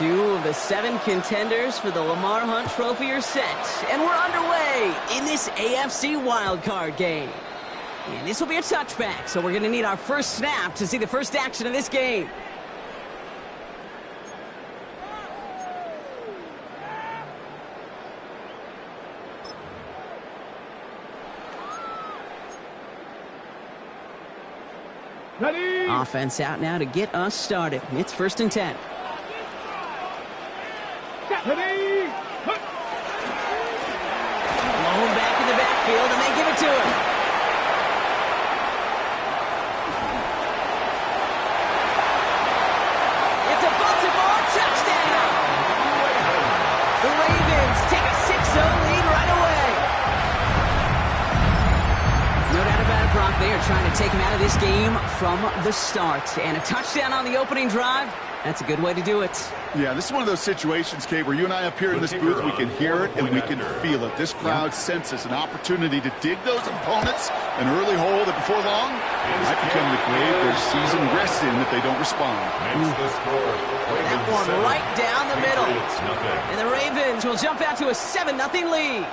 2 of the 7 contenders for the Lamar Hunt Trophy are set. And we're underway in this AFC wildcard game. And this will be a touchback, so we're going to need our first snap to see the first action of this game. Ready. Offense out now to get us started. It's 1st and 10. Ready. Blown back in the backfield, and they give it to him. It's a Baltimore touchdown. The Ravens take a 6-0 lead right away. No doubt about it, Brock. They are trying to take him out of this game from the start. And a touchdown on the opening drive, that's a good way to do it. Yeah, this is one of those situations, Kate, where you and I up here in this booth, we can hear it and we can feel it. This crowd senses an opportunity to dig those opponents an early hole that before long might become the grave their season rests in if they don't respond. That one right down the middle. And the Ravens will jump out to a 7-0 lead.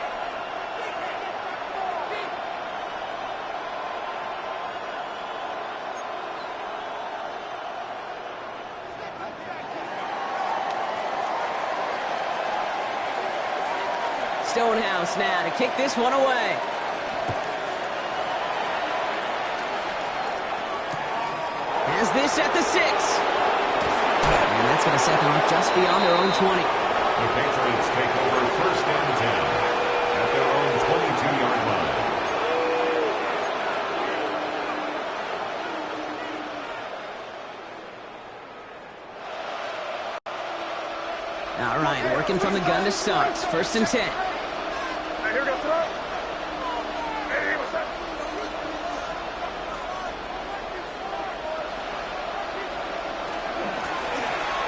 Stonehouse now to kick this one away. Has this at the 6. And that's going to set them up just beyond their own 20. The Patriots take over 1st and 10 at their own 22-yard line. All right, working from the gun to start. 1st and 10. Here we go, throw. Hey, what's up?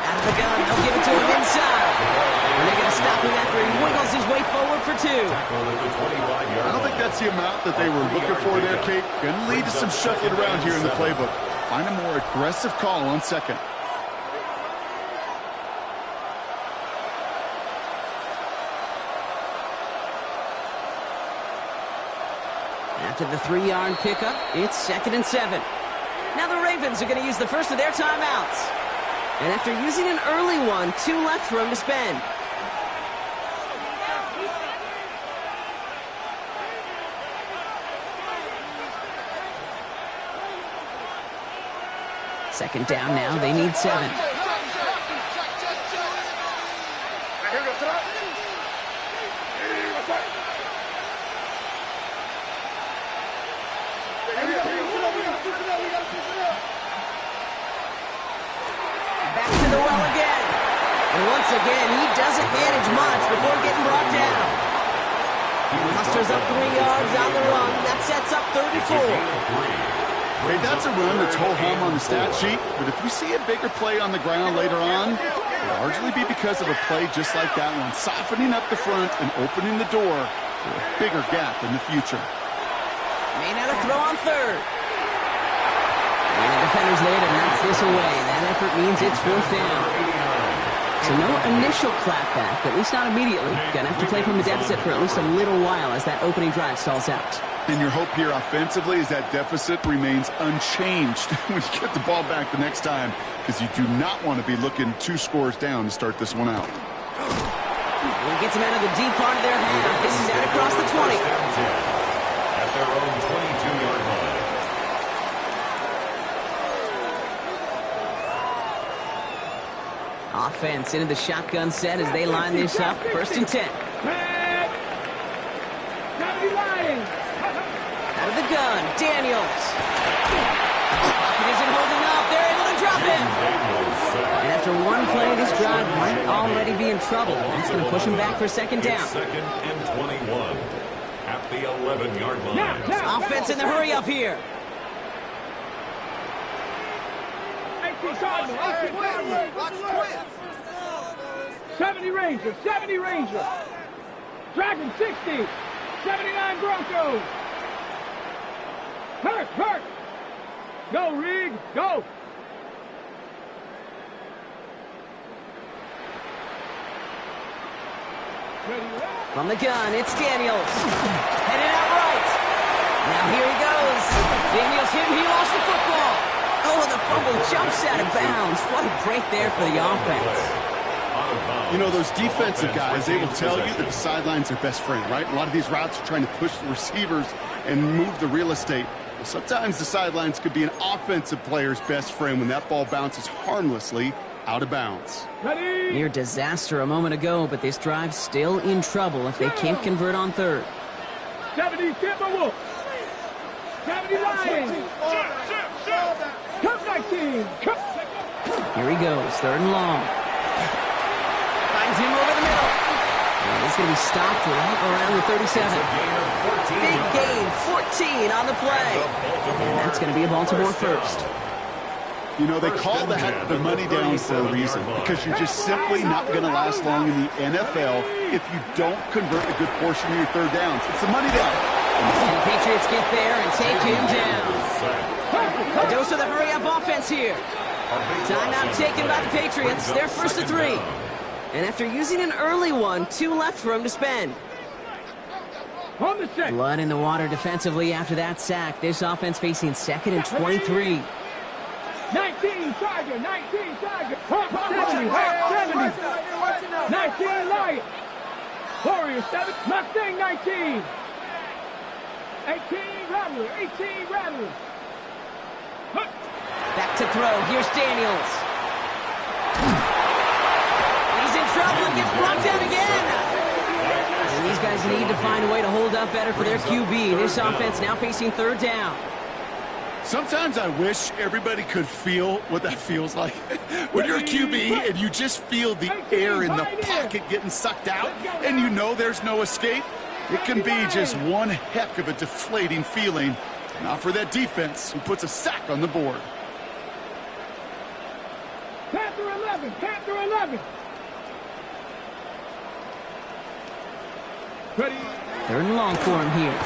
Out of the gun, they'll give it to him inside. And they're going to stop him after he wiggles his way forward for 2. I don't think that's the amount that they were looking for there, Kate. Going to lead to some shuffling around here in the playbook. Find a more aggressive call on 2nd. After the 3-yard pickup, it's 2nd and 7. Now the Ravens are going to use the first of their timeouts. And after using an early one, 2 left for him to spend. Second down now, they need 7. Here we go, throw. Hey, what's up? Back to the well again. And once again, he doesn't manage much before getting brought down. Musters up 3 yards on the run. That sets up 34. Hey, that's a run that's ho-hum on the stat sheet, but if we see a bigger play on the ground later on, it'll largely be because of a play just like that one, softening up the front and opening the door for a bigger gap in the future. May not have throw on 3rd. And the defender's there to knock this away. That effort means it's 4th down. So no initial clapback, at least not immediately. Gonna have to play from a deficit for at least a little while as that opening drive stalls out. And your hope here offensively is that deficit remains unchanged when you get the ball back the next time, because you do not want to be looking 2 scores down to start this one out. He gets him out of the deep part of their half. This is out across the 20. At their own 22-yard line. Offense into the shotgun set as they line this up. 1st and 10. Out of the gun, Daniels. Pocket isn't holding up. They're able to drop it. And after one play, this drive might already be in trouble. That's going to push him back for 2nd down. 2nd and 21 at the 11-yard line. Offense in the hurry up here. 70 Ranger, 70 Ranger. Dragon 60, 79 Broncos. Hurt. Go, Rig, go. From the gun, it's Daniels. Headed out right. Now here he goes. Daniels hit, he lost the football. Oh, the fumble jumps out of bounds. What a break there for the offense. You know, those defensive guys, they will tell you that the sidelines are best friend, right? A lot of these routes are trying to push the receivers and move the real estate. Well, sometimes the sidelines could be an offensive player's best friend when that ball bounces harmlessly out of bounds. Near disaster a moment ago, but this drive's still in trouble if they can't convert on third. 70 Timberwolves. 70 Lions. Come 19. Here he goes, third and long. Finds him over the middle. And he's going to be stopped right around the 37. Big gain, 14 on the play. And that's going to be a Baltimore first. You know, they call that the money down for a reason, because you're just simply not going to last long in the NFL if you don't convert a good portion of your third downs. It's the money down. And the Patriots get there and take him down. A dose of the hurry-up offense here. Timeout taken by the Patriots. They're first to 3. And after using an early one, 2 left for him to spend. Blood in the water defensively after that sack. This offense facing 2nd and 23. 19 Tiger, 19 Tiger. 70. 19 Lion. Warriors 7. Mustang 19. 18 Rattler, 18 Rattler. Back to throw. Here's Daniels. He's in trouble and gets blocked out again. And these guys need to find a way to hold up better for their QB. This offense now facing third down. Sometimes I wish everybody could feel what that feels like. When you're a QB and you just feel the air in the pocket getting sucked out and you know there's no escape, it can be just one heck of a deflating feeling. Not for that defense who puts a sack on the board. Panther 11, Panther 11. Ready. Third and long for him here.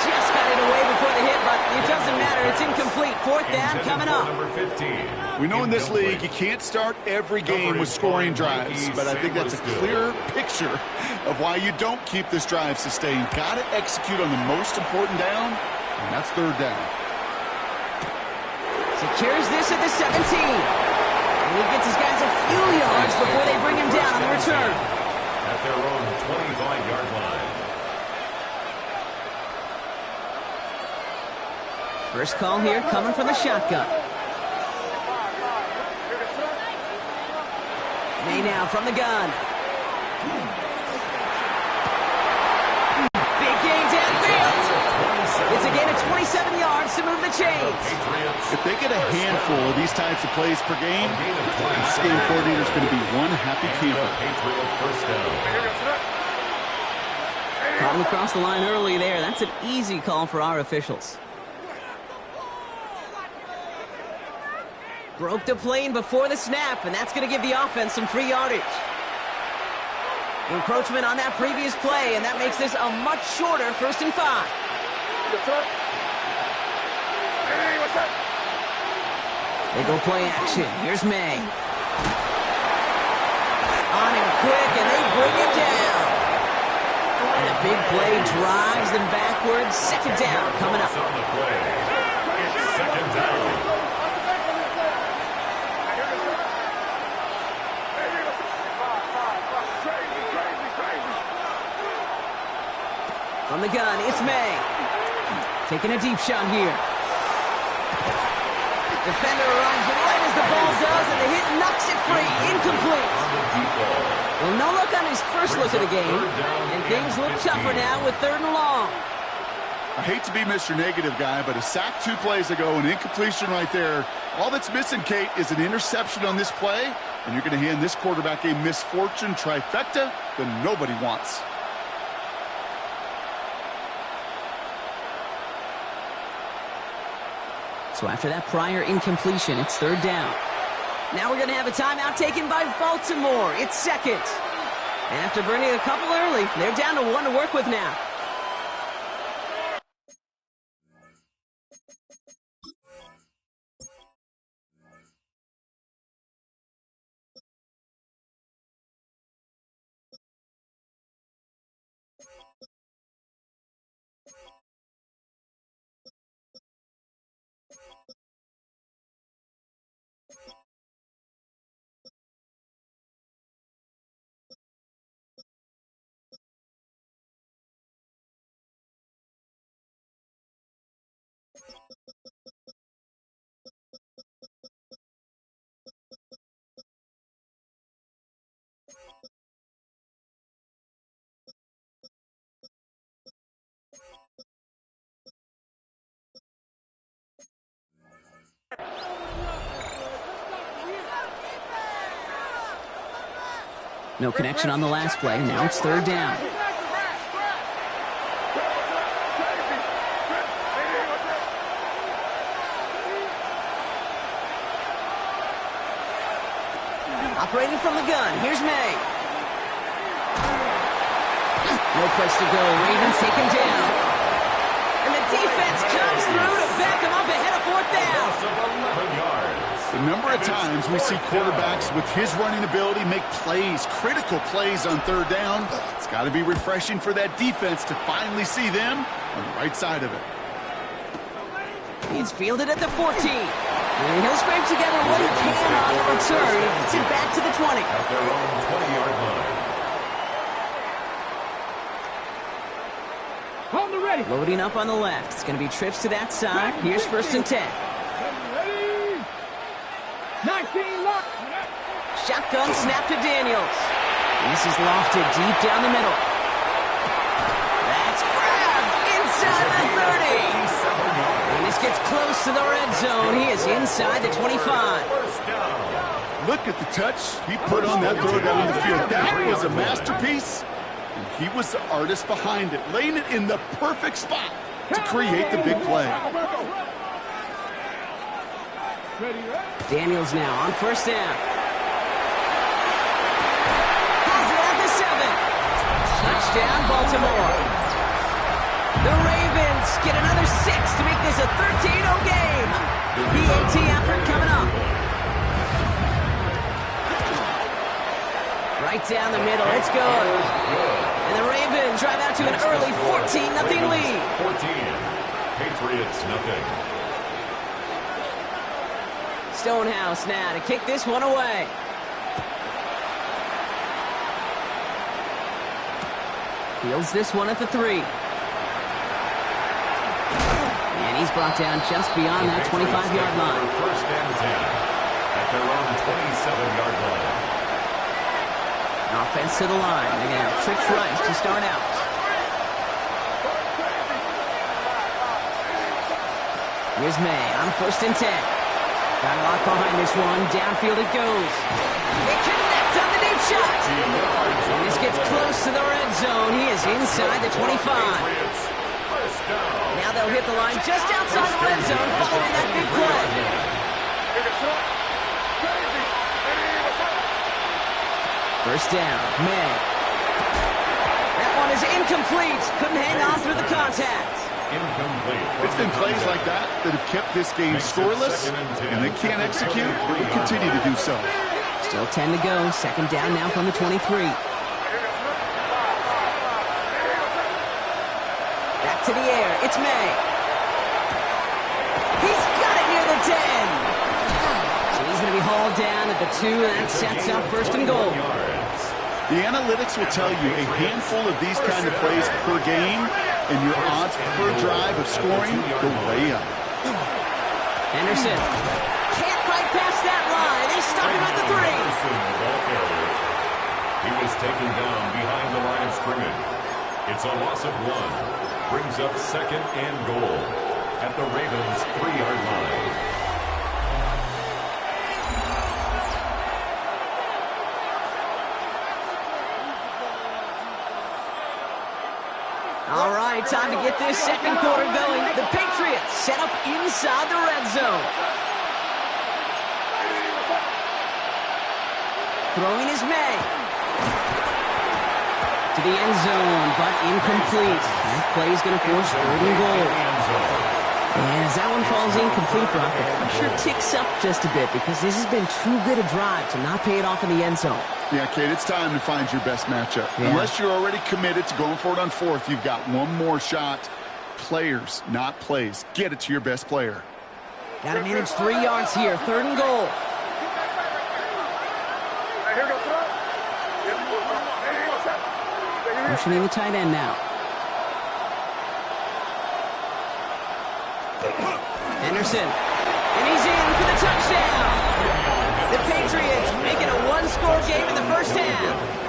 Just got it away before the hit, but it doesn't matter. It's incomplete. Fourth down coming up. We know in this league you can't start every game with scoring drives, but I think that's a clear picture of why you don't keep this drive sustained. Got to execute on the most important down, and that's third down. Secures this at the 17. And he gets his guys a few yards before they bring him down on the return. At their own 25-yard line. First call here coming from the shotgun. May now from the gun. Big gain downfield. It's a gain of 27 yards to move the chains. If they get a handful of these types of plays per game, this game coordinator is going to be one happy camper. Caught him across the line early there. That's an easy call for our officials. Broke the plane before the snap, and that's going to give the offense some free yardage. Encroachment on that previous play, and that makes this a much shorter 1st and 5. They go play action. Here's May. On him quick, and they bring him down. And a big play drives them backwards. 2nd down coming up. It's 2nd down. From the gun, it's May. Taking a deep shot here. Defender arrives right as the ball does, and the hit knocks it free. Incomplete. Well, no look on his first look of the game, and things look tougher now with 3rd and long. I hate to be Mr. Negative guy, but a sack 2 plays ago, an incompletion right there. All that's missing, Kate, is an interception on this play, and you're going to hand this quarterback a misfortune trifecta that nobody wants. So after that prior incompletion, it's 3rd down. Now we're going to have a timeout taken by Baltimore. It's 2nd. And after burning a couple early, they're down to 1 to work with now. No connection on the last play. Now it's third down. Operating from the gun. Here's May. No place to go. Ravens take him down. And the defense comes through to back him up ahead of fourth down. 11 yards. The number of times we see quarterbacks with his running ability make plays, critical plays on third down, it's got to be refreshing for that defense to finally see them on the right side of it. He's fielded at the 14. And he'll scrape together what he can on the return. He gets it back to the 20. At their own 20-yard line. Loading up on the left. It's going to be trips to that side. Here's first and 10. Shotgun snap to Daniels. And this is lofted deep down the middle. That's grabbed inside the 30. And this gets close to the red zone. He is inside the 25. Look at the touch he put on that throw down the field. That was a masterpiece. And he was the artist behind it, laying it in the perfect spot to create the big play. Daniels now on first down. Has it at the 7. Touchdown, Baltimore. The Ravens get another 6 to make this a 13-0 game. PAT effort coming up. Right down the middle, it's good. And the Ravens drive out to an early 14-0 lead. 14. Patriots nothing. Stonehouse now to kick this one away. Fields this one at the 3. And he's brought down just beyond that 25-yard line. First and 10 at their own 27-yard line. Offense to the line. They're going to have trips right to start out. Here's May on first and 10. Got a lot behind this one. Downfield it goes. They connect on the deep shot. And this gets close to the red zone. He is inside the 25. Now they'll hit the line just outside the red zone following that big play. First down, May. That one is incomplete. Couldn't hang on through the contact. Incomplete. It's been plays like that that have kept this game scoreless, and they can't execute, but will continue to do so. Still 10 to go. Second down now from the 23. Back to the air. It's May. He's got it near the 10. And he's going to be hauled down at the 2, and that sets up first and goal. The analytics will tell you a handful of these kind of plays per game, and your odds per drive of scoring go way up. Henderson can't fight past that line. They stop him at the 3. He was taken down behind the line of scrimmage. It's a loss of 1. Brings up second and goal at the Ravens' 3-yard line. All right, time to get this second quarter going. The Patriots set up inside the red zone. Throwing is May. To the end zone, but incomplete. That play is going to force third and goal. And as that one falls incomplete, Brock, the pressure ticks up just a bit because this has been too good a drive to not pay it off in the end zone. Yeah, Kate, it's time to find your best matchup. Yeah. Unless you're already committed to going for it on fourth, you've got one more shot. Players, not plays. Get it to your best player. Got to manage 3 yards here. Third and goal. Motioning the tight end now. Anderson. And he's in for the touchdown. The Patriots make it a one-score game in the first half.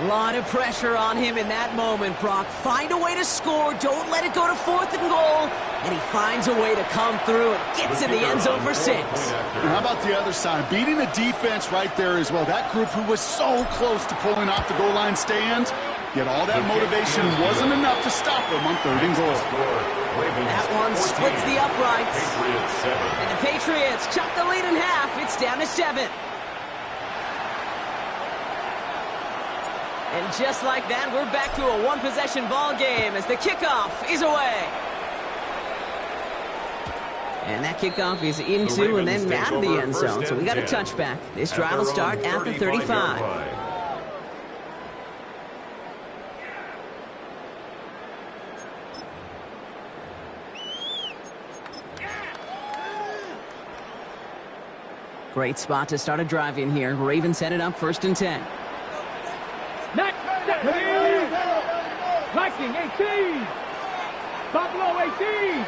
A lot of pressure on him in that moment, Brock. Find a way to score. Don't let it go to 4th and goal. And he finds a way to come through and gets in the end zone for 6. How about the other side? Beating the defense right there as well. That group who was so close to pulling off the goal line stand, yet all that motivation wasn't enough to stop them on 3rd and goal. That one splits the uprights. And the Patriots cut the lead in half. It's down to 7. And just like that, we're back to a one-possession ball game as the kickoff is away. And that kickoff is into and then out of the end zone. So we got a touchback. This drive will start at the 35. Great spot to start a drive in here. Ravens set it up 1st and 10. Viking 18. Buffalo 18.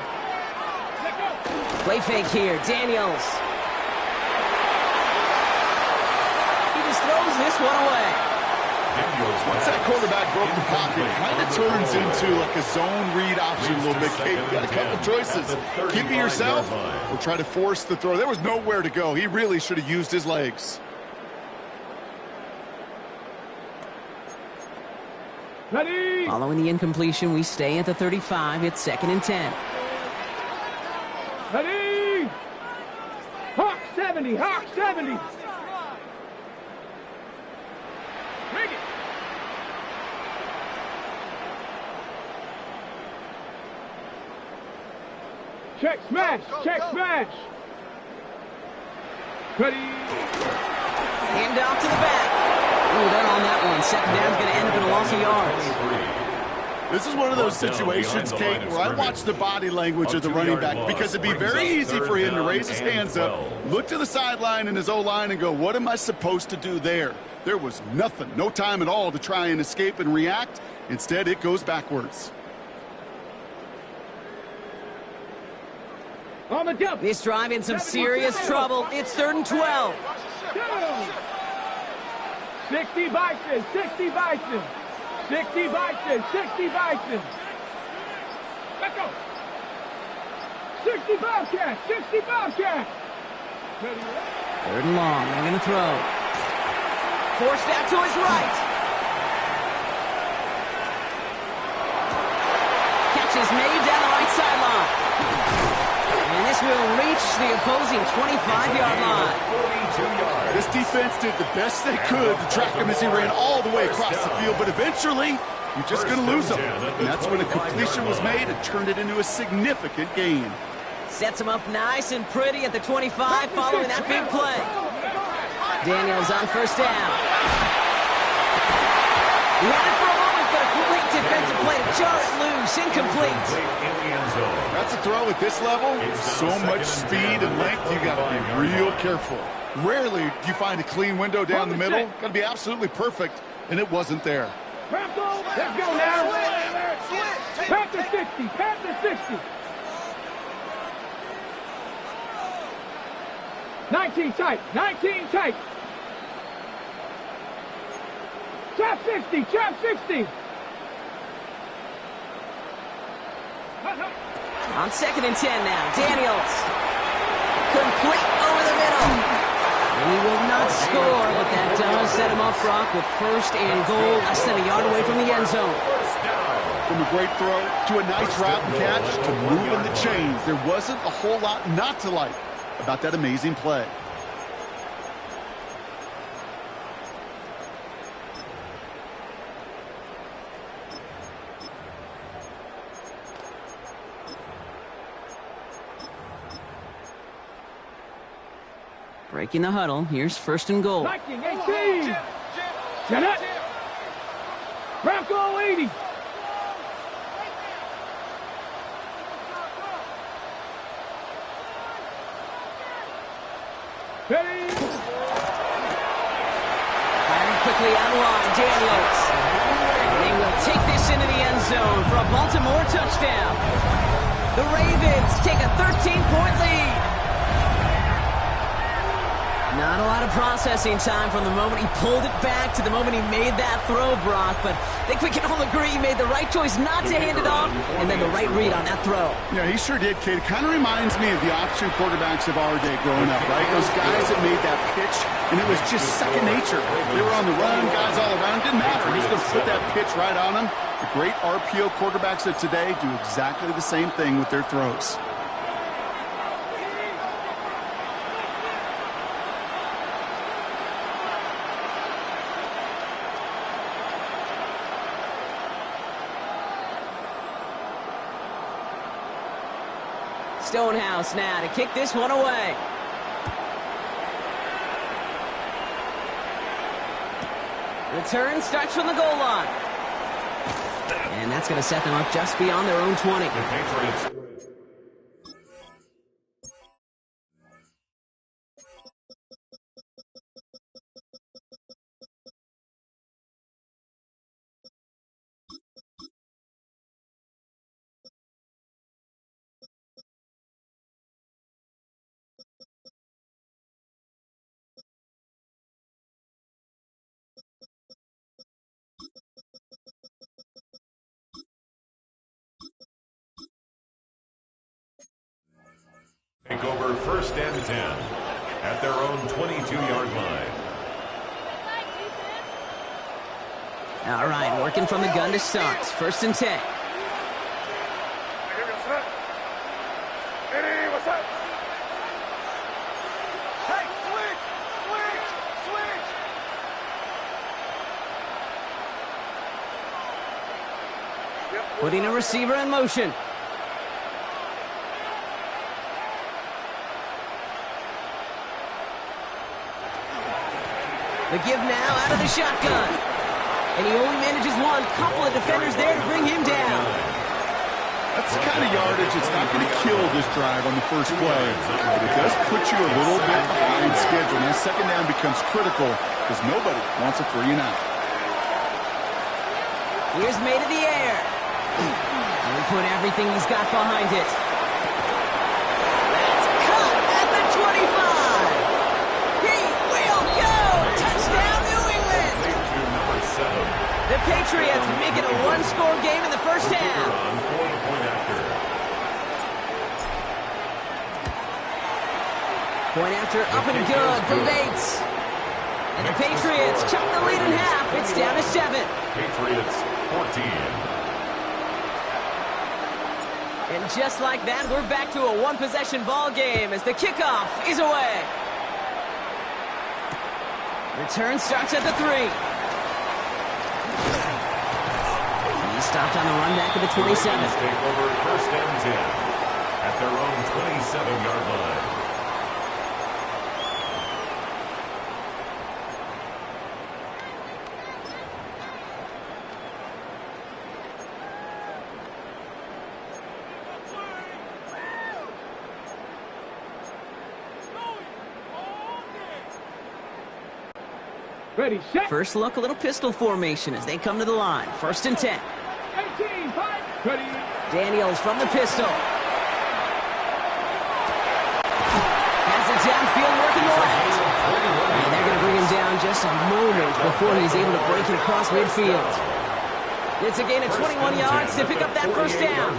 Play fake here, Daniels. He just throws this one away. Once that quarterback broke the pocket, it kind of turns into like a zone read option a little bit. Kate, you got a couple choices. Keep it yourself or try to force the throw. There was nowhere to go. He really should have used his legs. Ready. Following the incompletion, we stay at the 35. It's 2nd and 10. Ready. Hawk 70. Hawk 70. Bring it. Check smash. Check smash. Ready. Hand off to the back. Ooh, that on that one. 2nd down's going to end up in a loss of yards. This is one of those situations, Kate, where I watch the body language of the running back because it'd be very easy for him to raise his hands up, look to the sideline in his O-line and go, what am I supposed to do there? There was nothing, no time at all to try and escape and react. Instead, it goes backwards. On the jump. This drive in some serious trouble. It's 3rd and 12. 60 Bison, 60 Bison, 60 Bison, 60 Bison. Let's go. 60 Bobcats, 60 Bobcats. 3rd and long. They're going to throw. Forced out to his right. Catch is made down the right sideline. And this will reach the opposing 25-yard line. This defense did the best they could to track him as he ran all the way across the field, but eventually, you're just going to lose him. And that's when a completion was made and turned it into a significant gain. Sets him up nice and pretty at the 25 following that big play. Daniels on 1st down. He had it for a moment, but a great defensive play to jar it loose, incomplete. That's a throw at this level. So much speed and length, you got to be real careful. Rarely do you find a clean window down the middle. Got to be absolutely perfect, and it wasn't there. Let's go now. Panther 60, Panther 60. 19 tight, 19 tight. Trap 60, trap 60. On 2nd and 10 now, Daniels. Complete over the middle. And he will not score, but that does set him up, Brock, with 1st and goal, less than a yard away from the end zone. From a great throw to a nice route and catch to moving the chains, there wasn't a whole lot not to like about that amazing play. Breaking the huddle. Here's 1st and goal. Viking 18. Jeanette. Bronco 80. Ready. Firing quickly out of line, Daniels. And they will take this into the end zone for a Baltimore touchdown. The Ravens take a 13-point lead. Not a lot of processing time from the moment he pulled it back to the moment he made that throw, Brock. But I think we can all agree he made the right choice not to hand it off, and then the right read on that throw. Yeah, he sure did, kid. It kind of reminds me of the option quarterbacks of our day growing up, right? Those guys that made that pitch, and it was just second nature. They were on the run, guys all around. Didn't matter. He's going to put that pitch right on them. The great RPO quarterbacks of today do exactly the same thing with their throws. Stonehouse now to kick this one away. Return starts from the goal line. And that's going to set them up just beyond their own 20. The Patriots. Take over first and 10 at their own 22-yard line. All right, working from the gun to start. First and 10. Here goes up. Eddie, what's up? Hey, switch! Switch! Switch! Putting a receiver in motion. The give now out of the shotgun. And he only manages one. Couple of defenders there to bring him down. That's the kind of yardage that's not going to kill this drive on the first play. But it does put you a little bit behind schedule. Now, second down becomes critical because nobody wants a 3-and-out. Here's made in the air. And he put everything he's got behind it. That's cut at the 25. He will go. Touchdown, New England. The Patriots make it a one-score game in the first half. Point after up and good from Bates. And the Patriots chop the lead in half. It's down to 7. Patriots 14. And just like that, we're back to a one-possession ball game as the kickoff is away. Return starts at the 3. He stopped on the run back at the 27. Take over first and 10 at their own 27-yard line. Ready, set. First look, a little pistol formation as they come to the line. First and 10. 18, fight. Ready. Daniels from the pistol. Has it downfield working the left. And they're going to bring him down just a moment before he's able to break it across midfield. It's a gain of 21 yards to pick up that first down.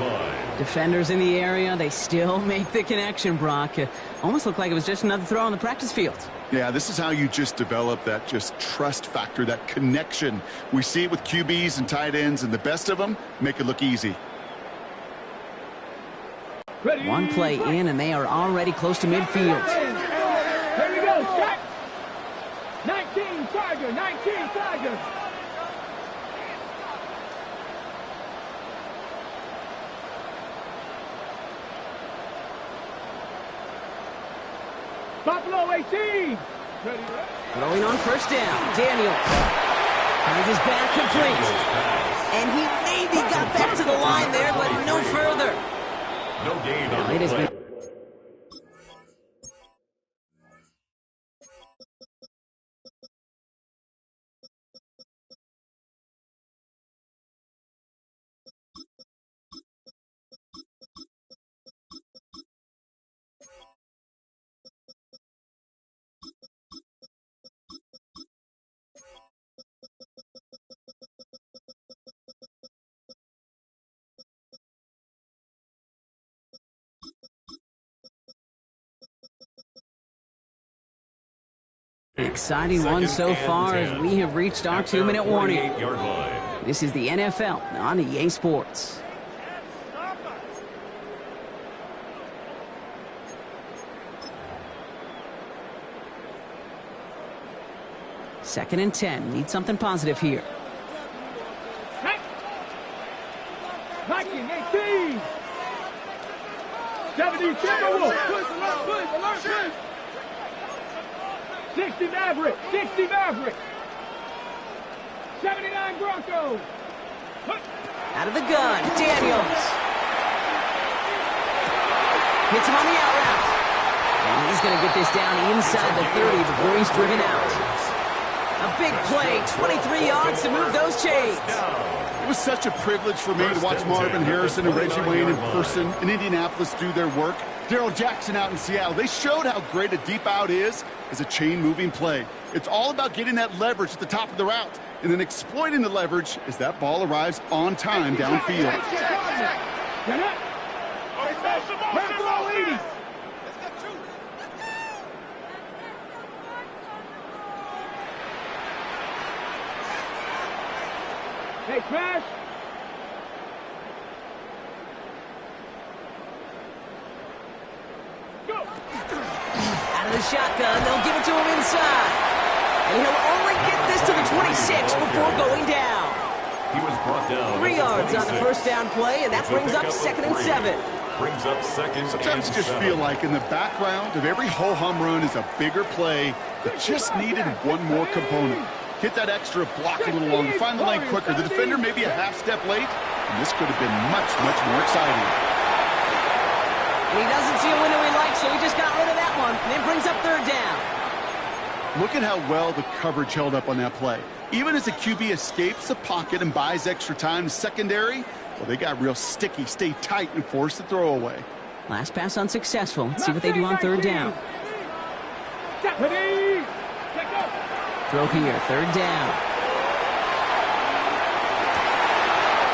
Defenders in the area, they still make the connection, Brock. Almost looked like it was just another throw on the practice field. Yeah, this is how you just develop that just trust factor, that connection. We see it with QBs and tight ends, and the best of them make it look easy. Ready. One play in, and they are already close to midfield. Here we go, set. 19, Tiger, 19, Tiger. Buffalo 18. Ready. Throwing on first down, Daniels. Finds his back complete. And he maybe got back to the line there, but no further. No gain on the It has play. been Exciting one so far as we have reached our 2-minute warning. 48-yard line. This is the NFL on EA Sports. Second and 10. Need something positive here. Viking 18. 70 Timberwolves. Push, alert. 60 Maverick. 79 Broncos. Out of the gun, Daniels. Hits him on the out route. And he's going to get this down inside the 30 before he's driven out. A big play, 23 yards to move those chains. It was such a privilege for me to watch Marvin Harrison and Reggie Wayne in person in Indianapolis do their work. Darrell Jackson out in Seattle. They showed how great a deep out is as a chain-moving play. It's all about getting that leverage at the top of the route and then exploiting the leverage as that ball arrives on time downfield. Hey, Crash. Go. Out of the shotgun, they'll give it to him inside. And he'll only get this to the 26 before going down. He was brought down. 3 yards on the first down play, and that brings up 2nd and 7. Brings up second. Sometimes and you just 7. feel like in the background of every ho-hum run is a bigger play that just needed one more component. Hit that extra block a little longer, find the lane quicker. The defender may be a half step late, and this could have been much, much more exciting. And he doesn't see a window he likes, so he just got rid of that one. And it brings up 3rd down. Look at how well the coverage held up on that play. Even as the QB escapes the pocket and buys extra time, secondary, well, they got real sticky, stay tight, and force the throw away. Last pass unsuccessful. Let's see what they do on 3rd down. Deputy. Throw here, 3rd down.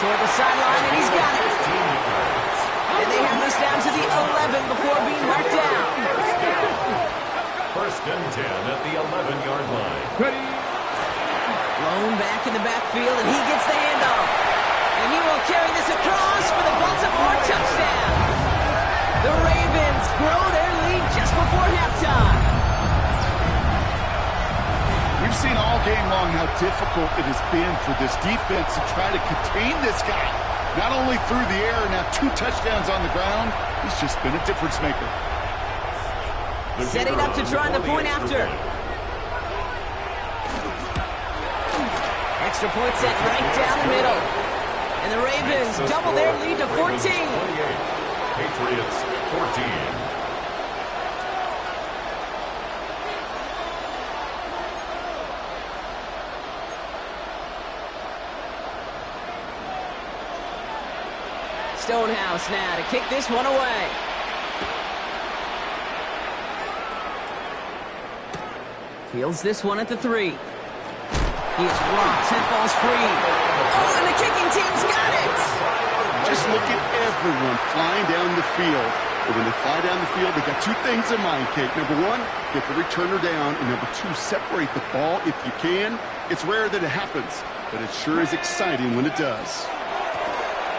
Toward the sideline, and he's got it. And they have this down to the 11 before being marked down. 1st and 10 at the 11-yard line. Blown back in the backfield, and he gets the handoff. And he will carry this across for the Baltimore touchdown. The Ravens grow their lead just before halftime. We've seen all game long how difficult it has been for this defense to try to contain this guy. Not only through the air, now 2 touchdowns on the ground. He's just been a difference maker. Setting up to try the point after. Extra point set right down the middle. And the Ravens double their lead to 14. Patriots 14. Stonehouse now to kick this one away. Fields this one at the 3. He is rocked. That ball's free. Oh, and the kicking team's got it. Just look at everyone flying down the field. But when they fly down the field, they got 2 things in mind, Kate. Number 1, get the returner down. And number 2, separate the ball if you can. It's rare that it happens, but it sure is exciting when it does.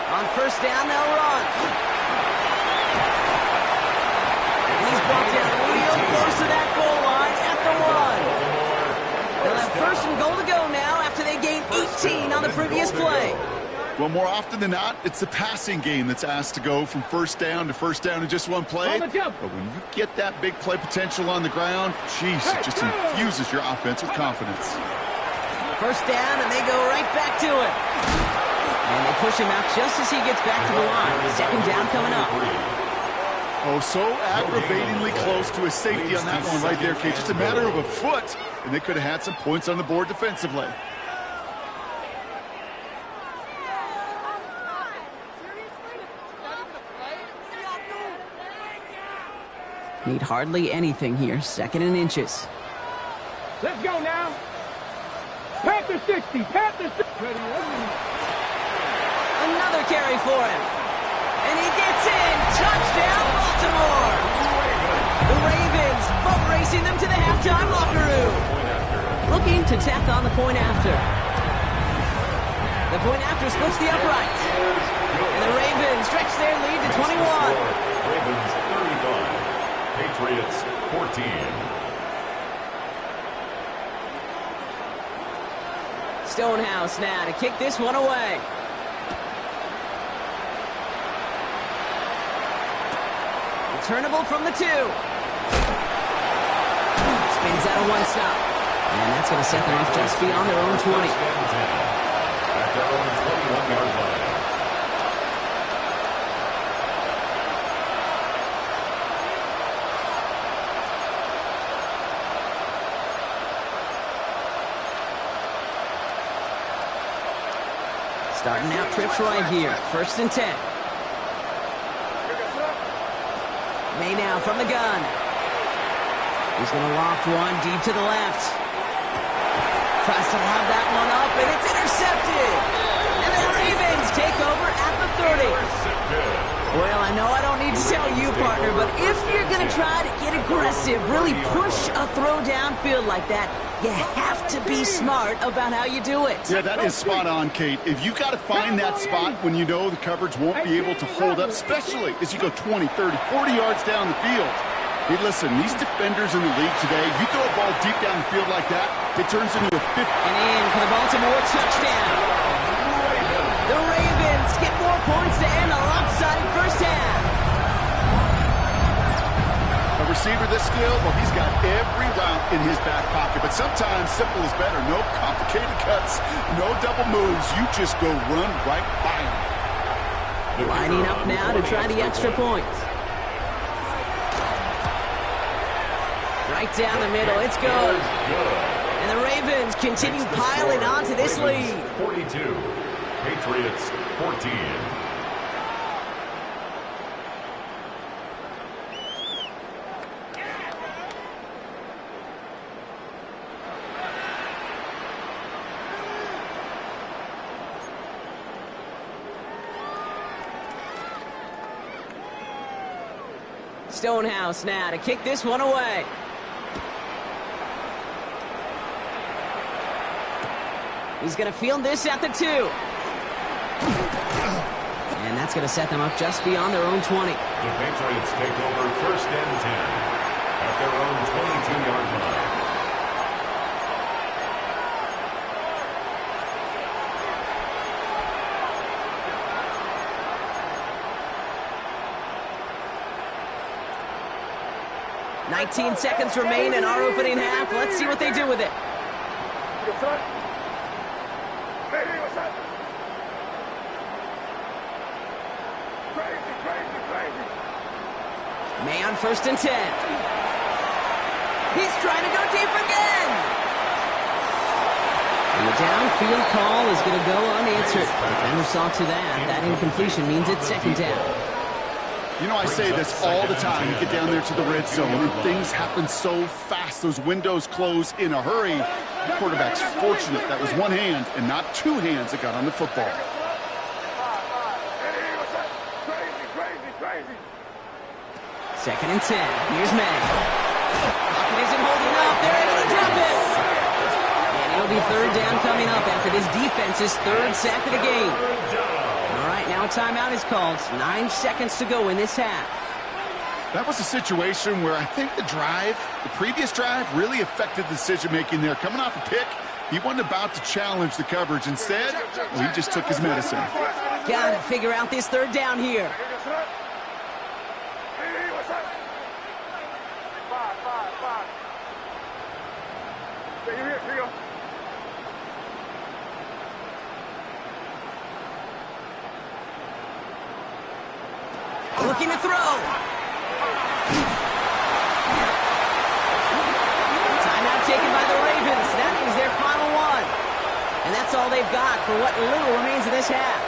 On 1st down, they'll run. He's brought down real close to that goal line at the 1. They'll have 1st and goal to go now after they gained 18 on the previous play. Well, more often than not, it's the passing game that's asked to go from 1st down to 1st down in just one play. But when you get that big play potential on the ground, geez, it just infuses your offense with confidence. 1st down, and they go right back to it. And they push him out just as he gets back to the line. 2nd down coming up. Oh, so aggravatingly close to a safety on that one right there, Kate. Just a matter of a foot, and they could have had some points on the board defensively. Need hardly anything here. 2nd and inches. Let's go now. Panther 60. Panther 60. Another carry for him. And he gets in. Touchdown, Baltimore. The Ravens boat racing them to the halftime locker room. looking to tack on the point after. The point after splits the uprights. And the Ravens stretch their lead to 21. Ravens 35, Patriots 14. Stonehouse now to kick this one away. Returnable from the 2. Spins out of one stop. And that's going to set them up just beyond their own 20. At their own 21-yard line. Starting out trips right here. 1st and 10. May now from the gun. He's going to loft one deep to the left. Tries to lob that one up, and it's intercepted. And the Ravens take over at the 30. Well, I know I don't need to tell you, partner, but if you're going to try to get aggressive, really push a throw downfield like that, you have to be smart about how you do it. Yeah, that is spot on, Kate. If you've got to find that spot when you know the coverage won't be able to hold up, especially as you go 20, 30, 40 yards down the field. Hey, listen, these defenders in the league today, you throw a ball deep down the field like that, it turns into a 50. And in for the Baltimore touchdown. The Ravens get more points to end a lopsided first half. A receiver this skilled, well, he's got every route in his back pocket, but sometimes simple is better. No complicated cuts, no double moves. You just go run right by him. Lining up now to try the extra point. Right down the middle, it's good. And the Ravens continue piling onto this lead. 42, Patriots 14. Stonehouse now to kick this one away. He's going to field this at the 2. And that's going to set them up just beyond their own 20. The Patriots take over 1st and 10 at their own 22-yard line. $19 seconds remain in our opening half. Let's see what they do with it. May on 1st and 10. He's trying to go deep again. And the downfield call is going to go unanswered. Defender saw to that. That incompletion means it's 2nd down. You know, I say this all the time. You get down there to the red zone, and things happen so fast. Those windows close in a hurry. The quarterback's fortunate that was one hand and not two hands that got on the football. Second and 10. Here's May. Pocket isn't holding up. They're able to drop it. And it'll be 3rd down coming up after this defense's 3rd sack of the game. All right, now a timeout is called. 9 seconds to go in this half. That was a situation where I think the previous drive, really affected the decision-making there. Coming off a pick, he wasn't about to challenge the coverage. Instead, well, he just took his medicine. Got to figure out this 3rd down here. Looking to throw. Timeout taken by the Ravens. That is their final one. And that's all they've got for what little remains of this half.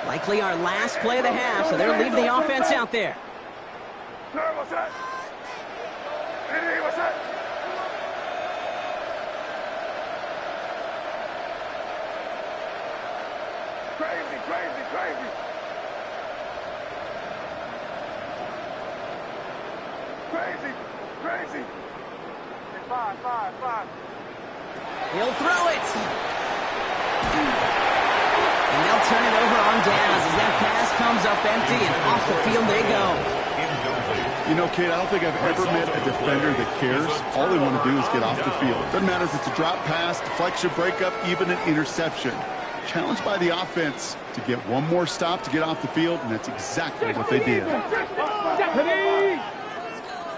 Likely our last play of the half, so they're leaving the offense out there. Crazy. crazy, crazy. Crazy, crazy. Five. He'll throw it. And they'll turn it over on downs as that pass comes up empty and off the field they go. You know, Kate, I don't think I've ever met a defender that cares. All they want to do is get off the field. Doesn't matter if it's a drop pass, deflection, breakup, even an interception. Challenged by the offense to get one more stop to get off the field, and that's exactly what they did.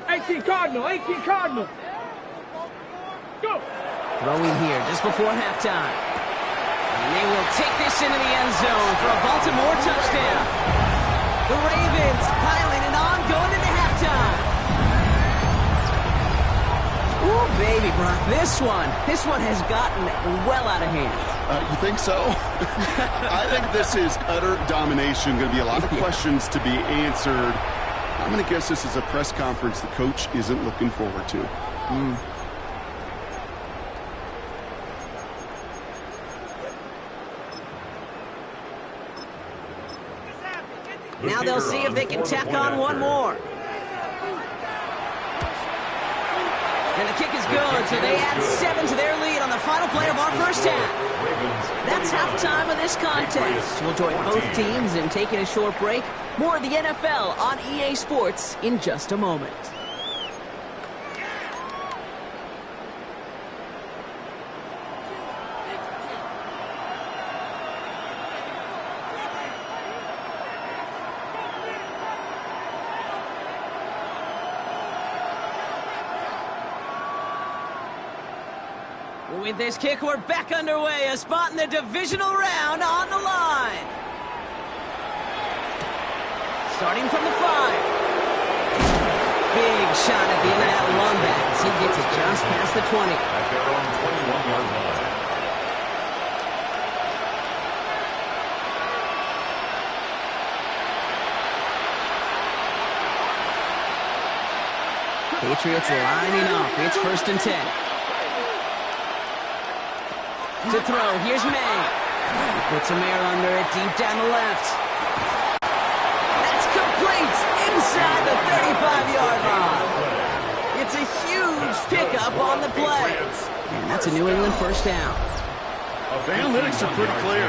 18 Cardinal. Go. Throwing here just before halftime. And they will take this into the end zone for a Baltimore touchdown. The Ravens piling it on, going into halftime. Ooh, baby, Brock, this one has gotten well out of hand. You think so? I think this is utter domination. Going to be a lot of questions to be answered. I'm going to guess this is a press conference the coach isn't looking forward to. Now they'll see if they can tack on one more. And the kick is good, so they add 7 to their lead on the final play of our first half. That's halftime of this contest. We'll join both teams in taking a short break. More of the NFL on EA Sports in just a moment. With this kick, we're back underway. A spot in the divisional round on the line. Starting from the 5. Big shot at the end of that run back as he gets it just past the 20. At their own 21-yard line. Patriots lining up. It's 1st and 10. To throw, here's May. He puts some air under it, deep down the left. That's complete inside the 35-yard line. It's a huge pickup on the play. And that's a New England first down. The analytics are pretty clear.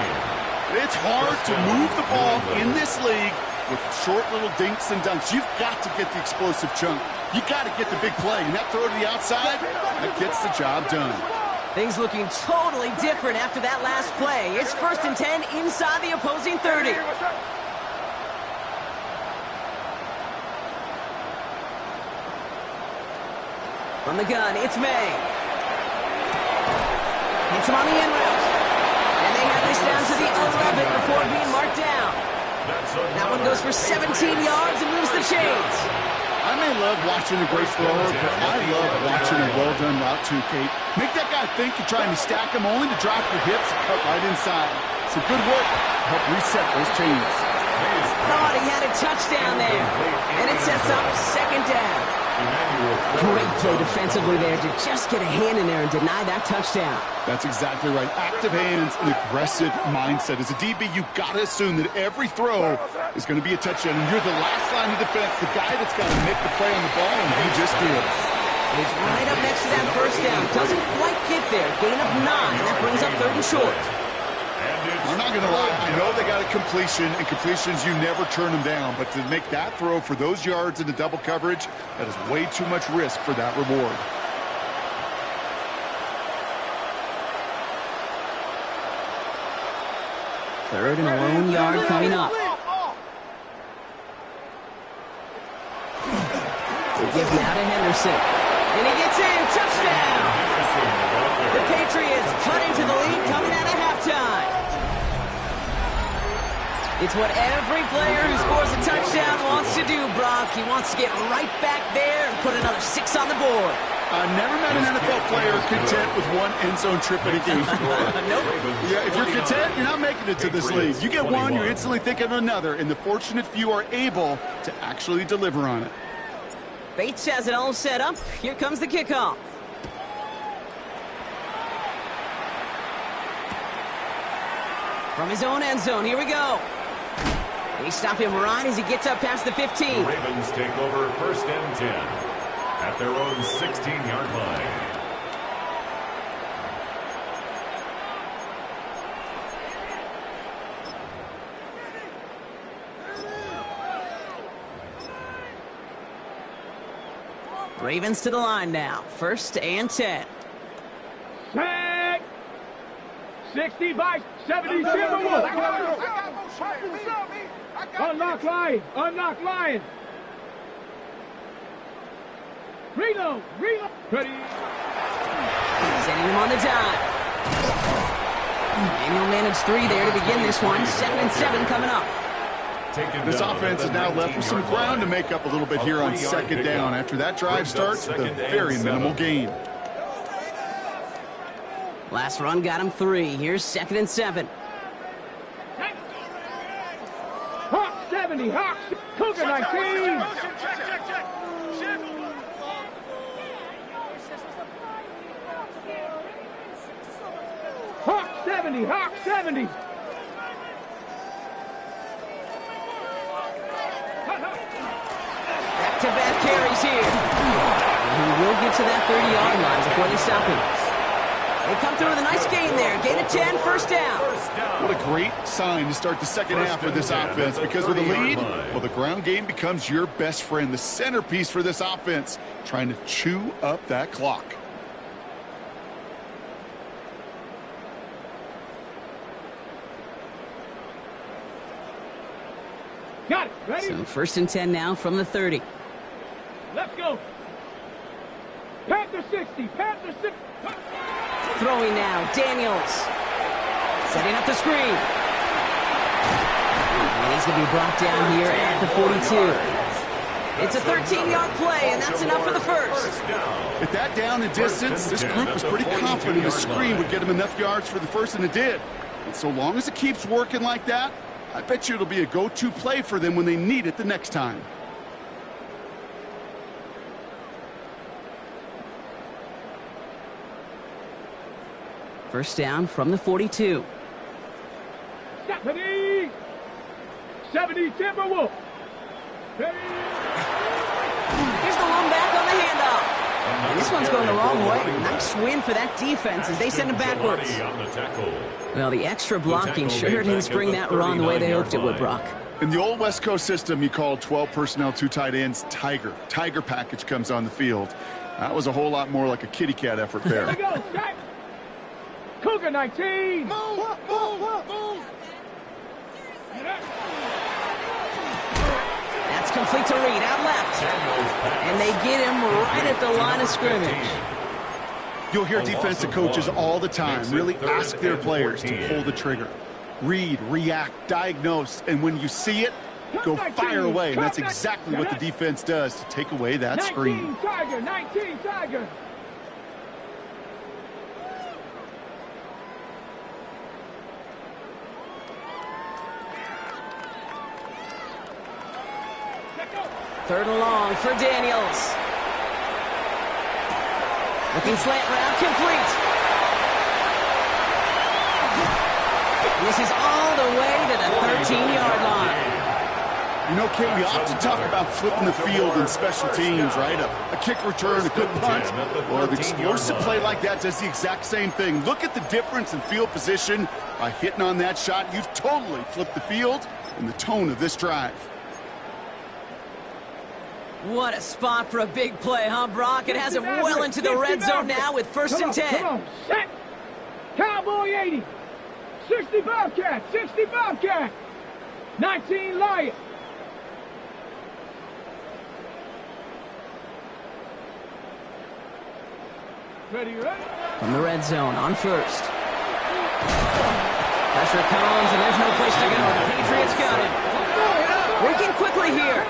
It's hard to move the ball in this league with short little dinks and dunks. You've got to get the explosive chunk. You got to get the big play. And that throw to the outside, that gets the job done. Things looking totally different after that last play. It's 1st and 10 inside the opposing 30. From the gun, it's May. Hits him on the end route. And they have this down to the 11 before being marked down. That one goes for 17 yards and moves the chains. I may love watching a great thrower, but I love watching a well-done route too, Kate. Make that guy think you're trying to stack him only to drop your hips and cut right inside. Some good work to help reset those chains. Thought he had a touchdown there. And it sets up 2nd down. Great play defensively there to just get a hand in there and deny that touchdown. That's exactly right. Active hands and aggressive mindset. As a DB, you've got to assume that every throw is going to be a touchdown. And you're the last line of defense, the guy that's got to make the play on the ball, and he just did. He's right up next to that first down. Doesn't quite get there. Gain of 9. That brings up 3rd and short. I'm not going to lie. I know they got a completion, and completions, you never turn them down. But to make that throw for those yards into double coverage, that is way too much risk for that reward. Third and a lone yard coming up. They give now to Henderson. And he gets in. Touchdown! The Patriots cut into the lead coming out of halftime. It's what every player who scores a touchdown wants to do, Brock. He wants to get right back there and put another 6 on the board. I've never met an NFL player content with one end zone trip in a game. Nope. Yeah, if you're content, you're not making it to this league. You get one, you're instantly thinking of another, and the fortunate few are able to actually deliver on it. Bates has it all set up. Here comes the kickoff. From his own end zone, here we go. They stop him right as he gets up past the 15. The Ravens take over 1st and 10 at their own 16-yard line. Ravens to the line now. 1st and 10. Sack. 60 by 70. Timberwolves. Unlock Lion. Unlock Lion. Reload. Reload. Ready. Sending him on the dive. And he'll manage 3 there to begin this one. 2nd and 7 coming up. This offense is now left with some ground to make up a little bit here on 2nd down. After that drive starts with a very minimal gain. Last run got him 3. Here's 2nd and 7. Hawk 70. Hawk. Cougar 19. Hawk 70. Hawk 70. Back-to-back carries here. And he will get to that 30-yard line before they stop him. They come through with a nice gain there. Gain of 10, 1st down. What a great sign to start the second half of this offense, because with a lead, well, the ground game becomes your best friend, the centerpiece for this offense, trying to chew up that clock. Got it. Ready? So 1st and 10 now from the 30. Let's go. Panther 60. Panther 60. Throwing now, Daniels. Setting up the screen. And he's going to be brought down here at the 42. It's a 13-yard play, and that's enough for the 1st. At that down and distance, this group was pretty confident the screen would get him enough yards for the 1st, and it did. And so long as it keeps working like that, I bet you it'll be a go-to play for them when they need it the next time. First down from the 42. 70. 70 Timberwolves. Ready? Here's the one back on the handoff. And this one's going the wrong way. Nice win for that defense as they send him backwards. Well, the extra blocking sure didn't spring that run the way they hoped it would, Brock. In the old West Coast system, you called 12 personnel, 2 tight ends, Tiger. Tiger package comes on the field. That was a whole lot more like a kitty cat effort there. Here we go. Jack. Cougar 19. Move. That's complete to Reed, out left. And they get him right at the line of scrimmage. You'll hear defensive coaches all the time really ask their players to pull the trigger. Read, react, diagnose, and when you see it, go fire away. And that's exactly what the defense does to take away that screen. 19 Tiger, 19 Tiger. Third and long for Daniels. Looking slant route, complete. This is all the way to the 13-yard line. You know, Kate, we often talk about flipping the field in special teams, right? A kick return, a good punt. Well, the explosive play like that does the exact same thing. Look at the difference in field position. By hitting on that shot, you've totally flipped the field and the tone of this drive. What a spot for a big play, huh, Brock? It has him well into the red zone now with 1st and 10. Come on, set. Cowboy 80. 60 Bobcat, 60 Bobcat. 19 Lion. Ready? From the red zone on 1st. Pressure comes, and there's no place to go. The Patriots got it. Working quickly here.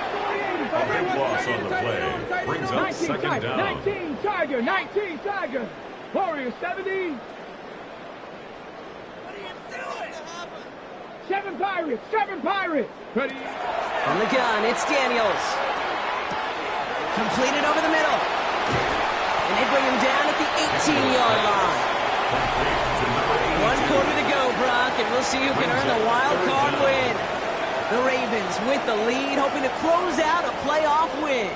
A big loss on the play. Brings up 2nd down. 19 Tiger, 19 Tiger. Warriors 70. 7 Pirates, 7 Pirates. Ready? From the gun, it's Daniels. Completed over the middle. And they bring him down at the 18-yard line. 1 quarter to go, Brock, and we'll see who can earn the wild card win. The Ravens with the lead, hoping to close out a playoff win.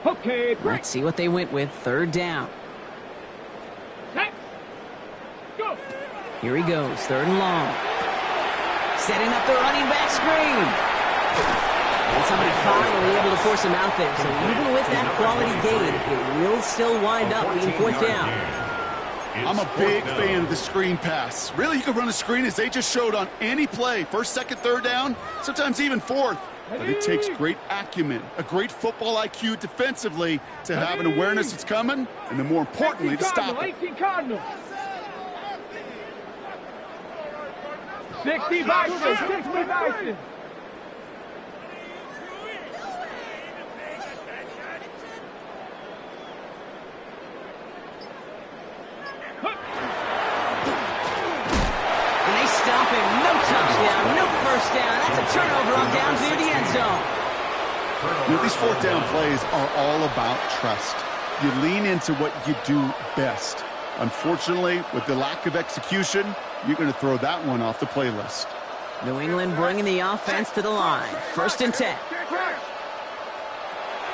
Okay, break. Let's see what they went with. Third down. Set. Go. Here he goes, third and long. Setting up the running back screen. And somebody finally able to force him out there. So even with that quality gain, it will still wind up being fourth down. I'm a big fan of the screen pass. Really, you can run a screen as they just showed on any play. First, second, third down, sometimes even fourth. But it takes great acumen, a great football IQ defensively to have an awareness it's coming, and then more importantly, to stop it. 18 Cardinals. 60 Bison. 60 Bison. And they stop him. No touchdown, no first down. That's a turnover on down near the end zone. You know, these fourth down plays are all about trust. You lean into what you do best. Unfortunately, with the lack of execution, you're going to throw that one off the playlist. New England bringing the offense to the line. First and 10.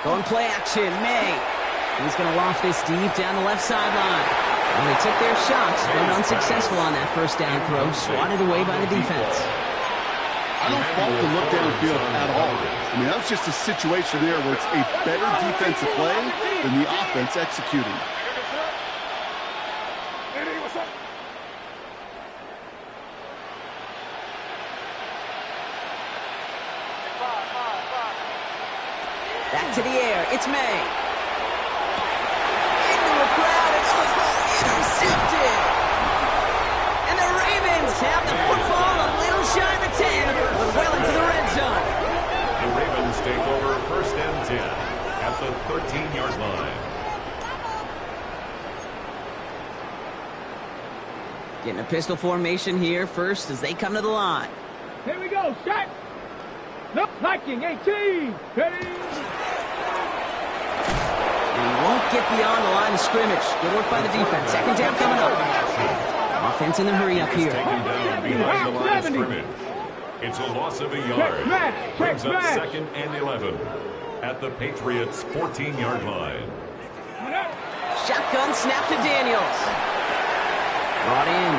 Going play action, May. He's going to loft this deep down the left sideline. Well, they took their shots, but unsuccessful on that first down throw, swatted away by the defense. I don't fault the look downfield at all. I mean, that was just a situation there where it's a better defensive play than the offense executing. Back to the air, it's May. Into a crowd, and intercepted! And the Ravens have the football a little shy of the 10, but well into the red zone. The Ravens take over first and 10 at the 13-yard line. Getting a pistol formation here first as they come to the line. Here we go. Set. No liking. 18. Ready. And he won't get beyond the line of scrimmage. Good work by the defense. Second down coming up. Offense in the hurry up here. Taken down behind the line of scrimmage. It's a loss of a yard. Brings up second and 11 at the Patriots' 14-yard line. Shotgun snap to Daniels. Brought in.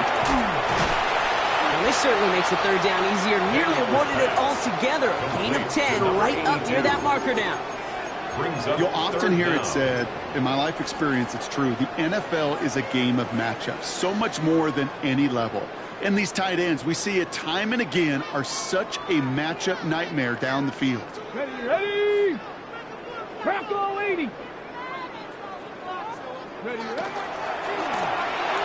Well, this certainly makes the third down easier. Nearly avoided it altogether. A gain of 10 right up near that marker down. You'll often hear it said, in my life experience, it's true, the NFL is a game of matchups, so much more than any level. And these tight ends, we see it time and again, are such a matchup nightmare down the field. Ready, ready. Crackle 80. Ready, ready.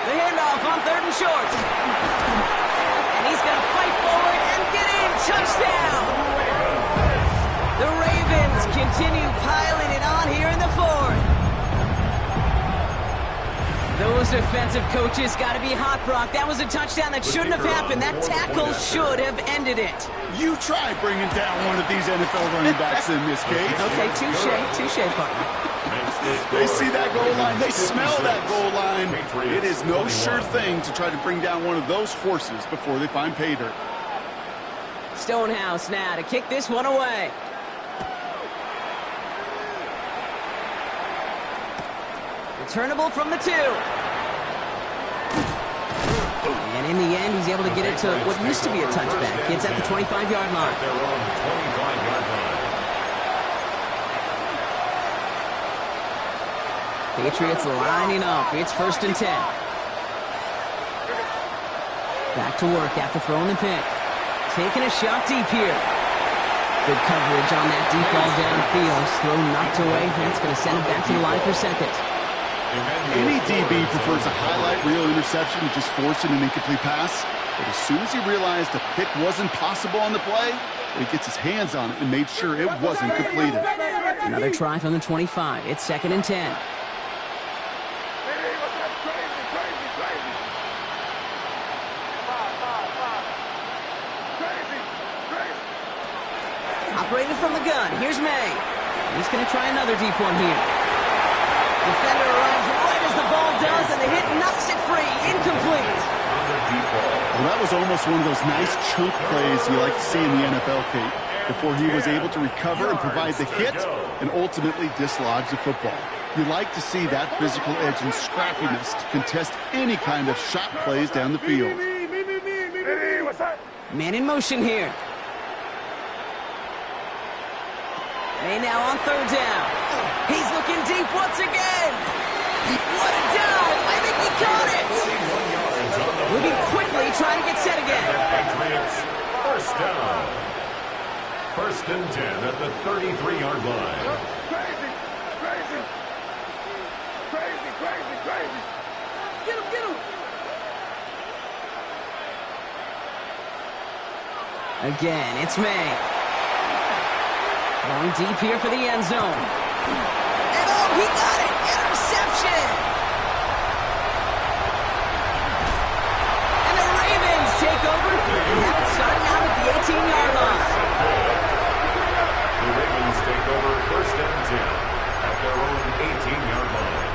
The handoff on third and short. And he's going to fight forward and get in. Touchdown! The Ravens continue piling it on here in the fourth. Those defensive coaches got to be hot, Brock. That was a touchdown that shouldn't have happened. That tackle should have ended it. You try bringing down one of these NFL running backs in this case. Okay, touche, partner. They see that goal line. They smell that goal line. It is no sure thing to try to bring down one of those horses before they find pay dirt. Stonehouse now to kick this one away. Returnable from the 2. And in the end, he's able to get it to what used to be a touchback. It's at the 25-yard line. Their own 25-yard line. Patriots lining up. It's first and 10. Back to work after throwing the pick. Taking a shot deep here. Good coverage on that deep ball downfield. Throw knocked away. That's going to send it back to the line for second. Any DB prefers a highlight reel interception to just forcing an incomplete pass. But as soon as he realized a pick wasn't possible on the play, he gets his hands on it and made sure it wasn't completed. Another try from the 25. It's second and 10. operating from the gun. Here's May. He's going to try another deep one here. Defender arrives right as the ball does, and the hit knocks it free. Incomplete. Well, that was almost one of those nice chunk plays you like to see in the NFL, Kate, before he was able to recover and provide the hit and ultimately dislodge the football. You like to see that physical edge and scrappiness to contest any kind of shot plays down the field. Man in motion here. May now on third down. He's looking deep once again. What a dive! I think he caught it. Moving quickly, trying to get set again. Patriots, first down. First and 10 at the 33-yard line. Crazy! Get him! Again, it's May. Going deep here for the end zone. And oh, he got it! Interception! And the Ravens take over and have it starting out at the 18-yard line. The Ravens take over first and 10 at their own 18-yard line.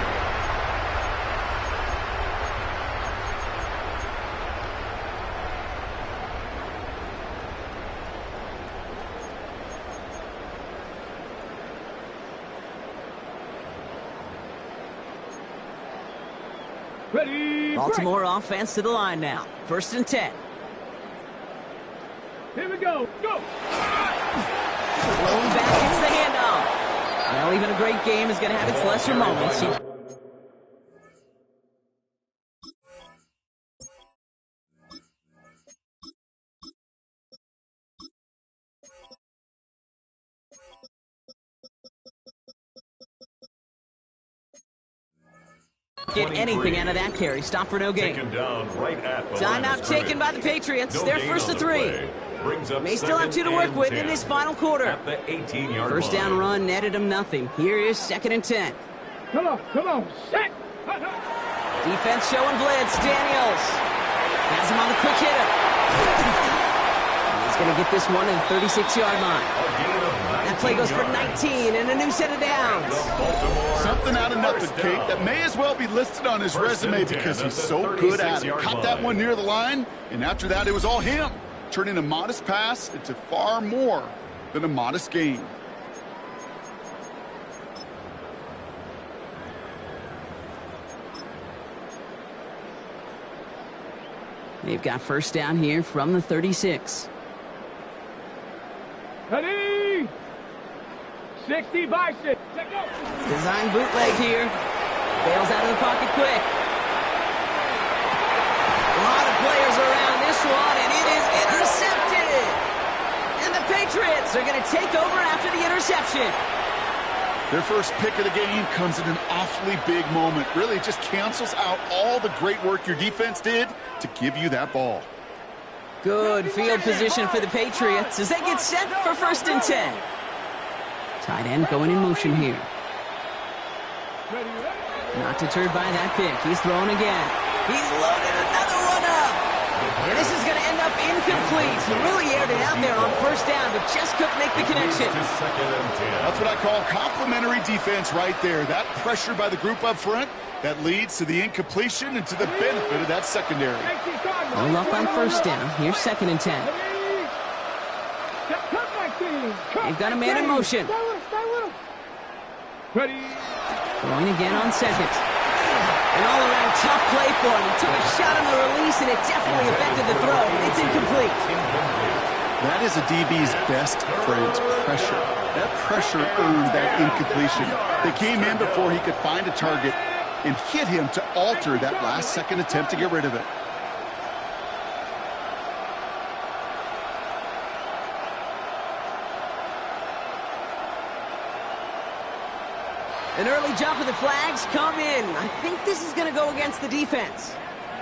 Ready, Baltimore offense to the line now. First and 10. break. Here we go. Go! Thrown back, it's the handoff. Well, even a great game is going to have its lesser moments. Get anything out of that carry. Stop for no gain. Taken down right at the Timeout taken by the Patriots. No They're gain first on to the 3. play. Brings up May still have 2 to work with in this final quarter. At the 18-yard First down run netted him nothing. Here is second and 10. Come on. Set! Defense showing blitz. Daniels has him on the quick hitter. He's going to get this one at the 36-yard line. That play goes for 19 and a new set of downs. Something out of nothing, Kate, that may as well be listed on his resume because he's so good at it. Caught that one near the line, and after that, it was all him, turning a modest pass into far more than a modest gain. They've got first down here from the 36. Ready! 60 by 6. Let go! Design bootleg here. Bails out of the pocket quick. A lot of players around this one, and it is intercepted. And the Patriots are going to take over after the interception. Their first pick of the game comes in an awfully big moment. Really just cancels out all the great work your defense did to give you that ball. Good field position for the Patriots as they get set for first and 10. Tight end going in motion here. Not deterred by that pick. He's throwing again. He's loaded another one up. And this is going to end up incomplete. He really aired it out there on first down, but just couldn't make the connection. That's what I call complimentary defense right there. That pressure by the group up front that leads to the incompletion and to the benefit of that secondary. No luck on first down. Here's second and 10. They've got a man in motion. Ready? Throwing again on second. An all-around tough play for him. He took a shot on the release, and it definitely affected the throw. It's incomplete. That is a DB's best friend, pressure. That pressure earned that incompletion. They came in before he could find a target and hit him to alter that last-second attempt to get rid of it. An early jump of the flags come in. I think this is going to go against the defense.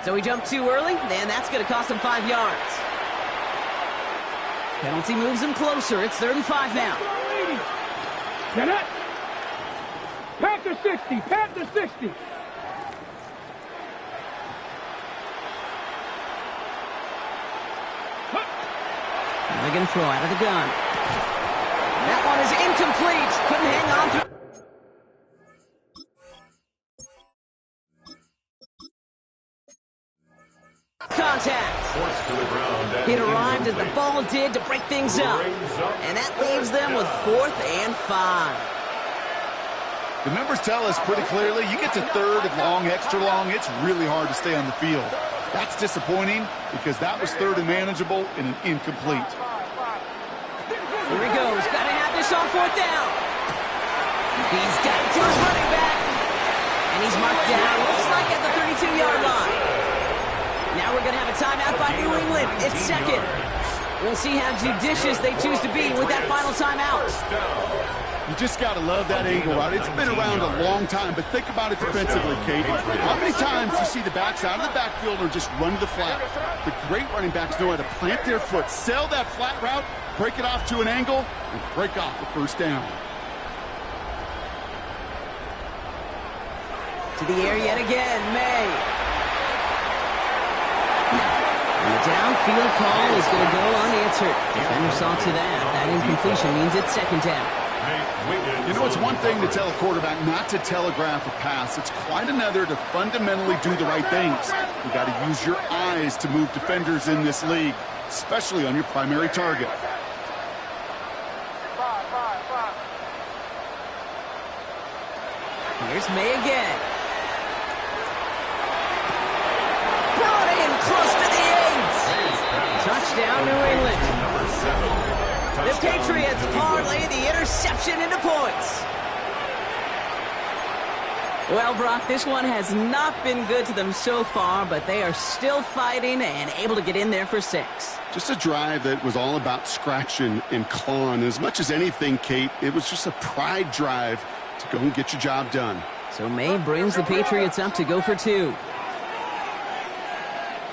So he jumped too early, and that's going to cost him 5 yards. Penalty moves him closer. It's 3rd and 5 now. Get it. Panther 60. Panther 60. They're going to throw out of the gun. That one is incomplete. Couldn't hang on through. Contact. Forced to the ground. It arrived as the ball did to break things up. And that leaves them with 4th and 5. The numbers tell us pretty clearly, you get to third and long, extra long, it's really hard to stay on the field. That's disappointing because that was third and manageable and an incomplete. Here he goes. Got to have this on 4th down. He's got it to his running back. And he's marked down, looks like at the 32-yard line. Now we're going to have a timeout by New England. It's second. We'll see how judicious they choose to be with that final timeout. You just got to love that angle route. It's been around a long time, but think about it defensively, Kate. How many times do you see the backs out of the backfield or just run to the flat? The great running backs know how to plant their foot, sell that flat route, break it off to an angle, and break off the first down. To the air yet again, May. And the downfield call is going to go unanswered. Defender saw to that. That incompletion means it's second down. You know, it's one thing to tell a quarterback not to telegraph a pass. It's quite another to fundamentally do the right things. You got to use your eyes to move defenders in this league, especially on your primary target. Here's May again. Brought in close to the 8. Touchdown, New England. The Patriots parlay the interception into points. Well, Brock, this one has not been good to them so far, but they are still fighting and able to get in there for 6. Just a drive that was all about scratching and clawing. As much as anything, Kate, it was just a pride drive to go and get your job done. So May brings the Patriots up to go for 2.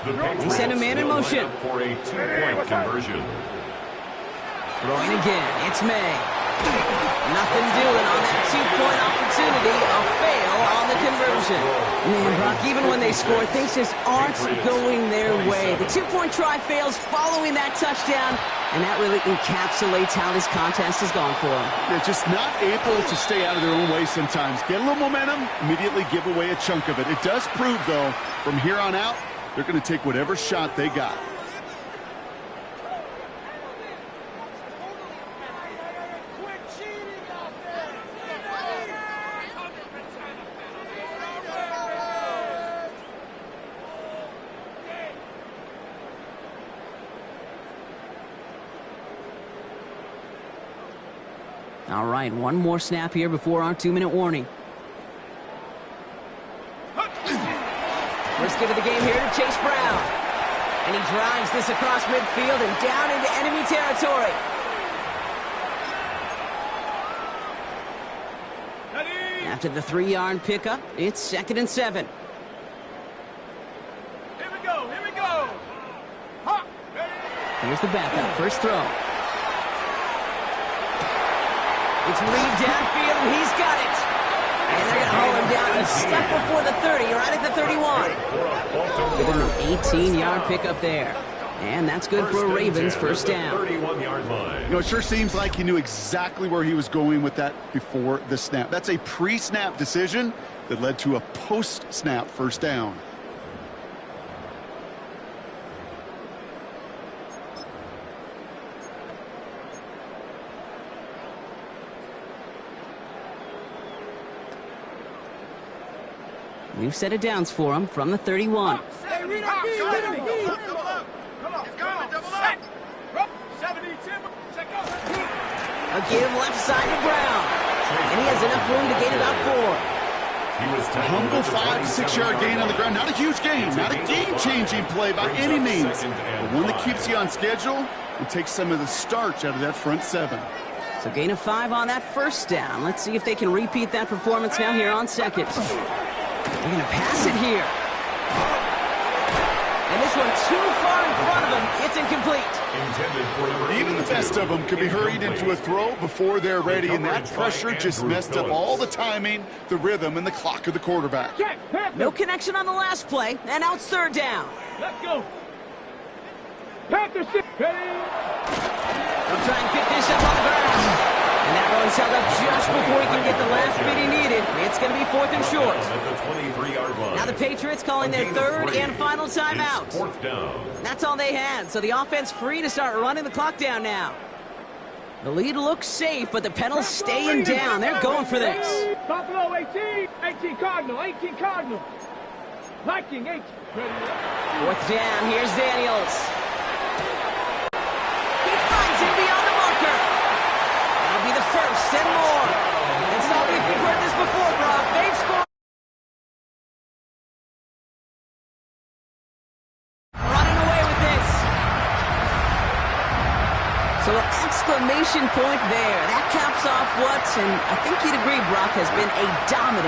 They send a man in motion. For a 2-point conversion. Throwing again, it's May. Nothing doing on that 2-point opportunity. A fail on the conversion. Man, Brock, even when they score, things just aren't going their way. The 2-point try fails following that touchdown, and that really encapsulates how this contest has gone for them. They're just not able to stay out of their own way sometimes. Get a little momentum, immediately give away a chunk of it. It does prove, though, from here on out, they're going to take whatever shot they got. All right, one more snap here before our 2-minute warning. First give of the game here to Chase Brown. And he drives this across midfield and down into enemy territory. After the 3-yard pickup, it's 2nd and 7. Here we go, here we go. Ha! Here's the backup, first throw. It's Reed downfield, and he's got it. And they're going to haul him down a step before the 30, right at the 31. Give him an 18-yard pickup there. And that's good for a Ravens first down. 31-yard line. You know, it sure seems like he knew exactly where he was going with that before the snap. That's a pre-snap decision that led to a post-snap first down. New set of downs for him from the 31. Hey, read up, double up. Come on, double up. 72, check out. A give left side to Brown. And he has enough room to gain about 4. He was A humble 5 to 6 yard gain on the ground. Not a huge gain, not a game-changing play by any means, but one that keeps you on schedule and takes some of the starch out of that front 7. So gain of 5 on that first down. Let's see if they can repeat that performance now here on second. They're going to pass it here. And this one too far in front of him. It's incomplete. Even the best of them can be hurried into a throw before they're ready, and that pressure just messed up all the timing, the rhythm, and the clock of the quarterback. No connection on the last play, and now it's 3rd down. Let's go. Panthers, ready. They'll try and pick this up on the ground. And that run's held up just before he can get the last bit he needed. It's going to be 4th and short. At the 23-yard line. Now the Patriots calling their 3rd and final timeout. It's 4th down. That's all they had, so the offense free to start running the clock down now. The lead looks safe, but the penalties staying down. They're going for this. Buffalo 18, 18 Cardinal, 18 Cardinal. Viking 18. 4th down, here's Daniels. He finds it beyond the marker. That'll be the first and more. And sorry if you've heard this before, Brock. They've scored. Running away with this. So an exclamation point there. That caps off what, and I think you'd agree, Brock, has been a dominant